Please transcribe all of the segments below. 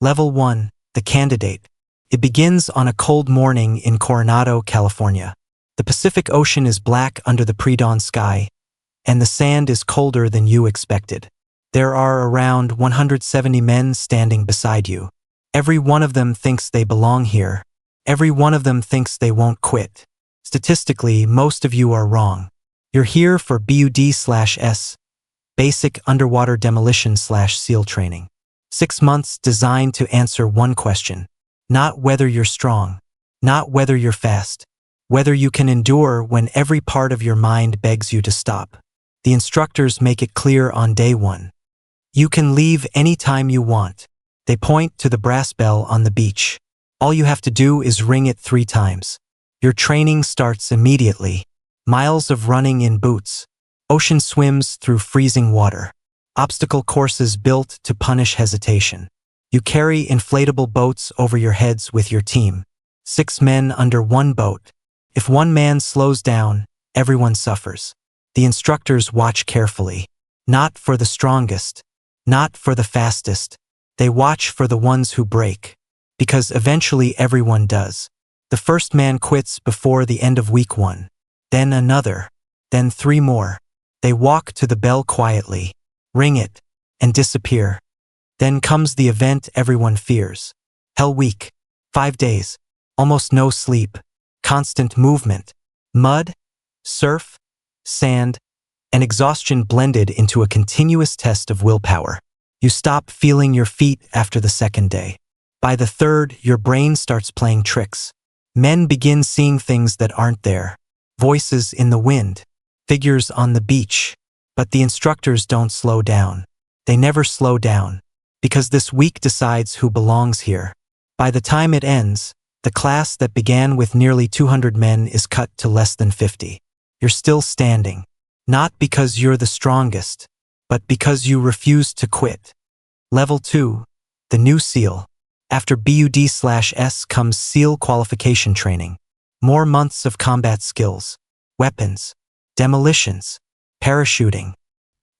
Level 1, the candidate. It begins on a cold morning in Coronado, California. The Pacific Ocean is black under the pre-dawn sky, and the sand is colder than you expected. There are around 170 men standing beside you. Every one of them thinks they belong here. Every one of them thinks they won't quit. Statistically, most of you are wrong. You're here for BUD/S, Basic Underwater Demolition/SEAL Training. 6 months designed to answer one question. Not whether you're strong, not whether you're fast, whether you can endure when every part of your mind begs you to stop. The instructors make it clear on day 1. You can leave anytime you want. They point to the brass bell on the beach. All you have to do is ring it 3 times. Your training starts immediately. Miles of running in boots. Ocean swims through freezing water. Obstacle courses built to punish hesitation. You carry inflatable boats over your heads with your team. 6 men under one boat. If one man slows down, everyone suffers. The instructors watch carefully. Not for the strongest, not for the fastest. They watch for the ones who break. Because eventually everyone does. The first man quits before the end of week 1. Then another. Then 3 more. They walk to the bell quietly, ring it, and disappear. Then comes the event everyone fears. Hell Week. 5 days. Almost no sleep. Constant movement. Mud, surf, sand, and exhaustion blended into a continuous test of willpower. You stop feeling your feet after the 2nd day. By the 3rd, your brain starts playing tricks. Men begin seeing things that aren't there. Voices in the wind. Figures on the beach. But the instructors don't slow down. They never slow down. Because this week decides who belongs here. By the time it ends, the class that began with nearly 200 men is cut to less than 50. You're still standing. Not because you're the strongest, but because you refuse to quit. Level 2, the new SEAL. After BUD/S comes SEAL qualification training. More months of combat skills, weapons, demolitions, parachuting.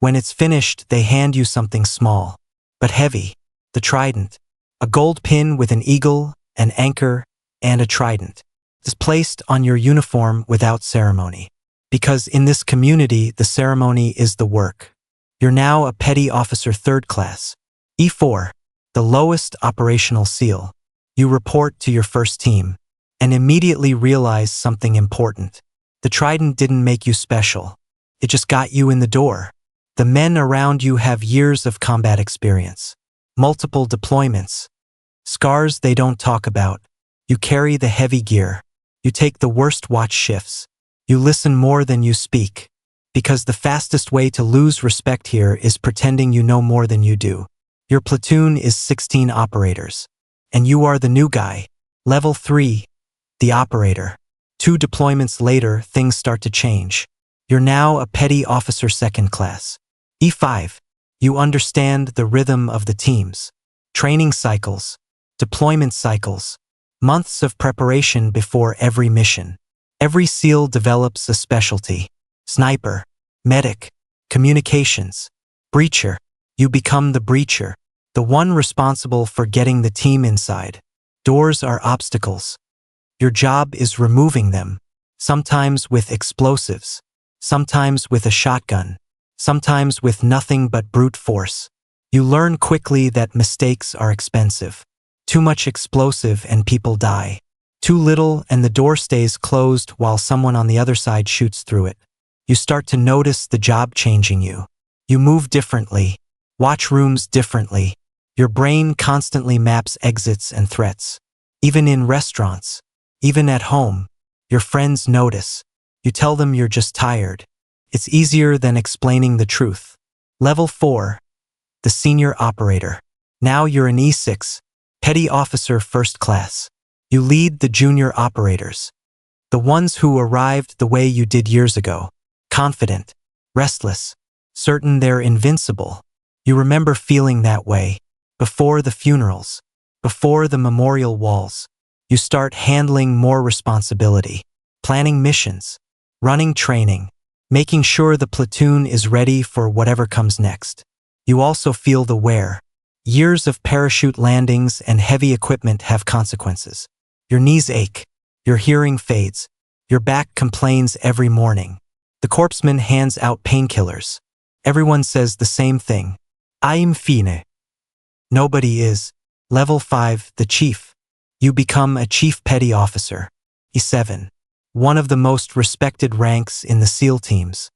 When it's finished, they hand you something small, but heavy, the trident. A gold pin with an eagle, an anchor, and a trident. It's placed on your uniform without ceremony. Because in this community, the ceremony is the work. You're now a Petty Officer 3rd class. E4, the lowest operational SEAL. You report to your first team and immediately realize something important. The trident didn't make you special. It just got you in the door. The men around you have years of combat experience, multiple deployments, scars they don't talk about. You carry the heavy gear. You take the worst watch shifts. You listen more than you speak. Because the fastest way to lose respect here is pretending you know more than you do. Your platoon is 16 operators. And you are the new guy. Level 3, the operator. 2 deployments later, things start to change. You're now a Petty Officer 2nd class. E5, you understand the rhythm of the teams. Training cycles, deployment cycles, months of preparation before every mission. Every SEAL develops a specialty. Sniper, medic, communications, breacher. You become the breacher, the one responsible for getting the team inside. Doors are obstacles. Your job is removing them, sometimes with explosives, sometimes with a shotgun, sometimes with nothing but brute force. You learn quickly that mistakes are expensive. Too much explosive and people die. Too little and the door stays closed while someone on the other side shoots through it. You start to notice the job changing you. You move differently, watch rooms differently. Your brain constantly maps exits and threats. Even in restaurants, even at home, your friends notice. You tell them you're just tired. It's easier than explaining the truth. Level 4, the senior operator. Now you're an E6, Petty Officer 1st class. You lead the junior operators. The ones who arrived the way you did years ago. Confident, restless, certain they're invincible. You remember feeling that way. Before the funerals, before the memorial walls. You start handling more responsibility. Planning missions, running training, making sure the platoon is ready for whatever comes next. You also feel the wear. Years of parachute landings and heavy equipment have consequences. Your knees ache. Your hearing fades. Your back complains every morning. The corpsman hands out painkillers. Everyone says the same thing. I'm fine. Nobody is. Level 5, the chief. You become a chief petty officer. E7. One of the most respected ranks in the SEAL teams.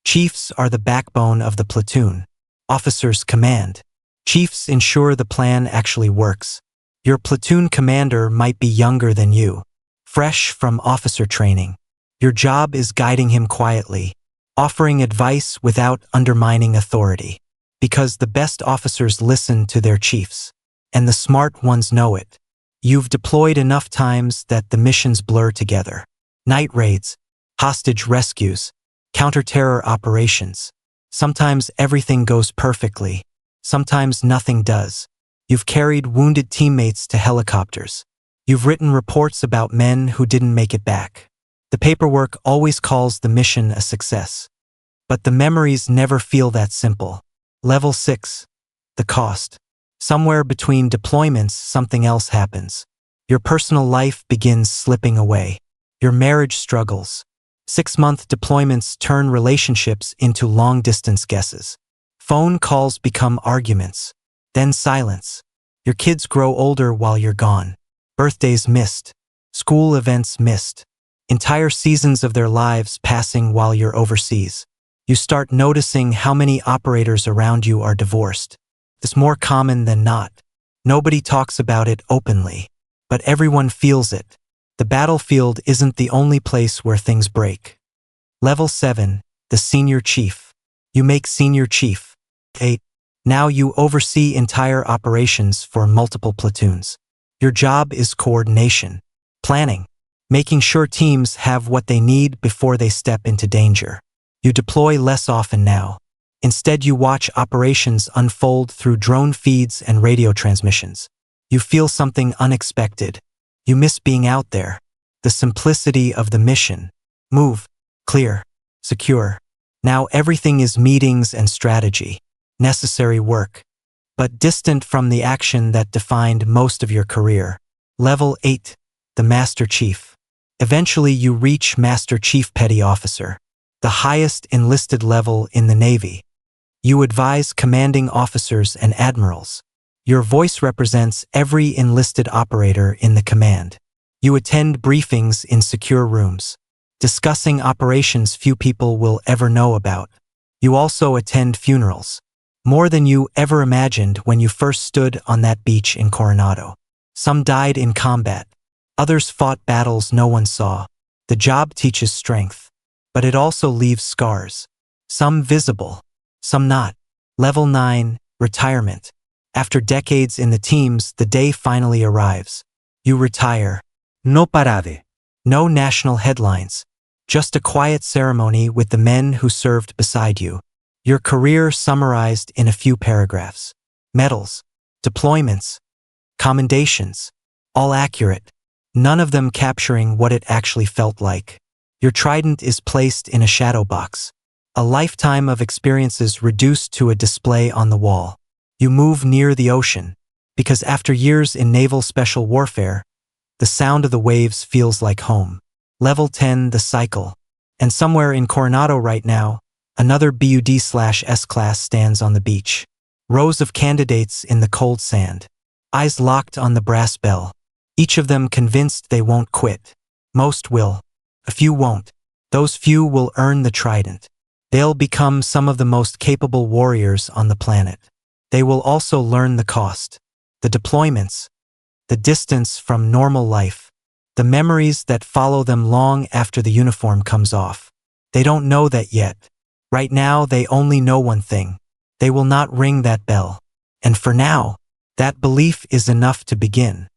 Chiefs are the backbone of the platoon. Officers command. Chiefs ensure the plan actually works. Your platoon commander might be younger than you, fresh from officer training. Your job is guiding him quietly, offering advice without undermining authority. Because the best officers listen to their chiefs, and the smart ones know it. You've deployed enough times that the missions blur together. Night raids, hostage rescues, counter-terror operations. Sometimes everything goes perfectly. Sometimes nothing does. You've carried wounded teammates to helicopters. You've written reports about men who didn't make it back. The paperwork always calls the mission a success. But the memories never feel that simple. Level 6. The cost. Somewhere between deployments, something else happens. Your personal life begins slipping away. Your marriage struggles. 6-month deployments turn relationships into long-distance guesses. Phone calls become arguments. Then silence. Your kids grow older while you're gone. Birthdays missed. School events missed. Entire seasons of their lives passing while you're overseas. You start noticing how many operators around you are divorced. It's more common than not. Nobody talks about it openly, but everyone feels it. The battlefield isn't the only place where things break. Level 7, the senior chief. You make senior chief. 8. Now you oversee entire operations for multiple platoons. Your job is coordination, planning, making sure teams have what they need before they step into danger. You deploy less often now. Instead, you watch operations unfold through drone feeds and radio transmissions. You feel something unexpected. You miss being out there. The simplicity of the mission. Move, clear, secure. Now everything is meetings and strategy. Necessary work, but distant from the action that defined most of your career. Level 8, the Master Chief. Eventually you reach Master Chief Petty Officer, the highest enlisted level in the Navy. You advise commanding officers and admirals. Your voice represents every enlisted operator in the command. You attend briefings in secure rooms, discussing operations few people will ever know about. You also attend funerals. More than you ever imagined when you first stood on that beach in Coronado. Some died in combat. Others fought battles no one saw. The job teaches strength, but it also leaves scars. Some visible, some not. Level 9, retirement. After decades in the teams, the day finally arrives. You retire. No parade. No national headlines. Just a quiet ceremony with the men who served beside you. Your career summarized in a few paragraphs. Medals, deployments, commendations, all accurate. None of them capturing what it actually felt like. Your trident is placed in a shadow box. A lifetime of experiences reduced to a display on the wall. You move near the ocean, because after years in naval special warfare, the sound of the waves feels like home. Level 10, the cycle. And somewhere in Coronado right now, another BUD/S class stands on the beach. Rows of candidates in the cold sand. Eyes locked on the brass bell. Each of them convinced they won't quit. Most will. A few won't. Those few will earn the trident. They'll become some of the most capable warriors on the planet. They will also learn the cost. The deployments. The distance from normal life. The memories that follow them long after the uniform comes off. They don't know that yet. Right now, they only know one thing. They will not ring that bell. And for now, that belief is enough to begin.